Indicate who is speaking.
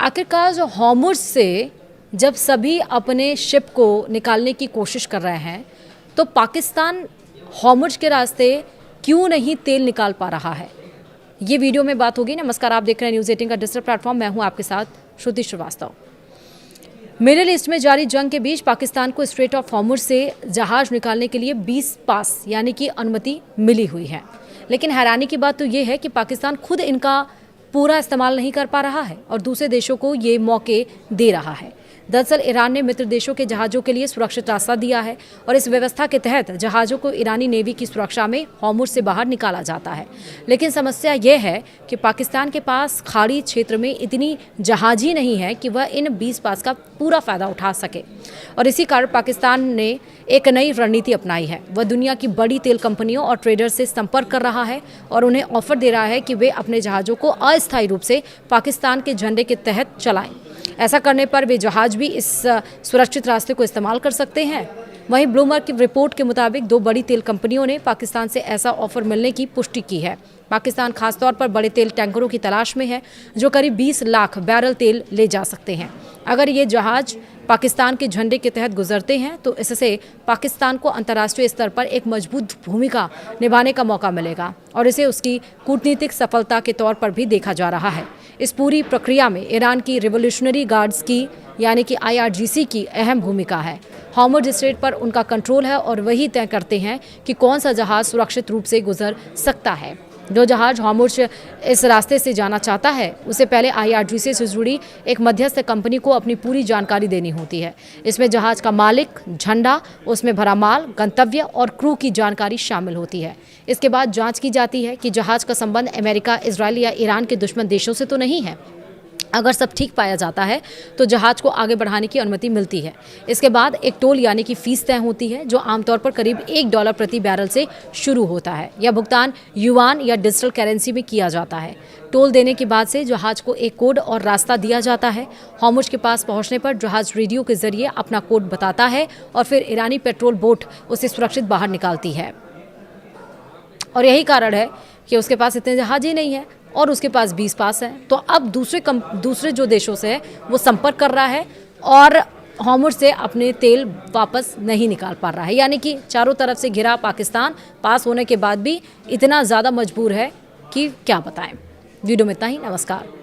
Speaker 1: आखिरकार जो हॉर्मुज़ से जब सभी अपने शिप को निकालने की कोशिश कर रहे हैं तो पाकिस्तान हॉर्मुज़ के रास्ते क्यों नहीं तेल निकाल पा रहा है। ये वीडियो में बात होगी। नमस्कार, आप देख रहे हैं न्यूज़ 18 का डिजिटल प्लेटफॉर्म। मैं हूं आपके साथ श्रुति श्रीवास्तव। मिडिल ईस्ट में जारी जंग के बीच पाकिस्तान को स्ट्रेट ऑफ हॉर्मुज़ से जहाज निकालने के लिए 20 पास यानी कि अनुमति मिली हुई है। लेकिन हैरानी की बात तो ये है कि पाकिस्तान खुद इनका पूरा इस्तेमाल नहीं कर पा रहा है और दूसरे देशों को ये मौके दे रहा है। दरअसल ईरान ने मित्र देशों के जहाज़ों के लिए सुरक्षित रास्ता दिया है और इस व्यवस्था के तहत जहाज़ों को ईरानी नेवी की सुरक्षा में हॉर्मुज़ से बाहर निकाला जाता है। लेकिन समस्या यह है कि पाकिस्तान के पास खाड़ी क्षेत्र में इतनी जहाज़ ही नहीं है कि वह इन 20 पास का पूरा फ़ायदा उठा सके और इसी कारण पाकिस्तान ने एक नई रणनीति अपनाई है। वह दुनिया की बड़ी तेल कंपनियों और ट्रेडर्स से संपर्क कर रहा है और उन्हें ऑफर दे रहा है कि वे अपने जहाज़ों को अस्थायी रूप से पाकिस्तान के झंडे के तहत चलाएं। ऐसा करने पर वे जहाज भी इस सुरक्षित रास्ते को इस्तेमाल कर सकते हैं। वहीं ब्लूमबर्ग की रिपोर्ट के मुताबिक 2 बड़ी तेल कंपनियों ने पाकिस्तान से ऐसा ऑफर मिलने की पुष्टि की है। पाकिस्तान खासतौर पर बड़े तेल टैंकरों की तलाश में है जो करीब 20 लाख बैरल तेल ले जा सकते हैं। अगर ये जहाज पाकिस्तान के झंडे के तहत गुजरते हैं तो इससे पाकिस्तान को अंतर्राष्ट्रीय स्तर पर एक मजबूत भूमिका निभाने का मौका मिलेगा और इसे उसकी कूटनीतिक सफलता के तौर पर भी देखा जा रहा है। इस पूरी प्रक्रिया में ईरान की रिवोल्यूशनरी गार्ड्स की यानी कि IRGC की अहम भूमिका है। हॉर्मुज़ स्ट्रेट पर उनका कंट्रोल है और वही तय करते हैं कि कौन सा जहाज़ सुरक्षित रूप से गुजर सकता है। जो जहाज हॉर्मुज़ इस रास्ते से जाना चाहता है उसे पहले IRGC से जुड़ी एक मध्यस्थ कंपनी को अपनी पूरी जानकारी देनी होती है। इसमें जहाज का मालिक, झंडा, उसमें भरा माल, गंतव्य और क्रू की जानकारी शामिल होती है। इसके बाद जांच की जाती है कि जहाज का संबंध अमेरिका, इजराइल या ईरान के दुश्मन देशों से तो नहीं है। अगर सब ठीक पाया जाता है तो जहाज को आगे बढ़ाने की अनुमति मिलती है। इसके बाद एक टोल यानी कि फीस तय होती है जो आमतौर पर करीब $1 प्रति बैरल से शुरू होता है। यह भुगतान युआन या डिजिटल करेंसी में किया जाता है। टोल देने के बाद से जहाज को एक कोड और रास्ता दिया जाता है। हॉर्मुज़ के पास पहुंचने पर जहाज रेडियो के जरिए अपना कोड बताता है और फिर ईरानी पेट्रोल बोट उसे सुरक्षित बाहर निकालती है। और यही कारण है कि उसके पास इतने जहाज ही नहीं है और उसके पास 20 पास है। तो अब दूसरे जो देशों से है वो संपर्क कर रहा है और हॉर्मुज़ से अपने तेल वापस नहीं निकाल पा रहा है। यानी कि चारों तरफ से घिरा पाकिस्तान पास होने के बाद भी इतना ज़्यादा मजबूर है कि क्या बताएं। वीडियो में इतना ही। नमस्कार।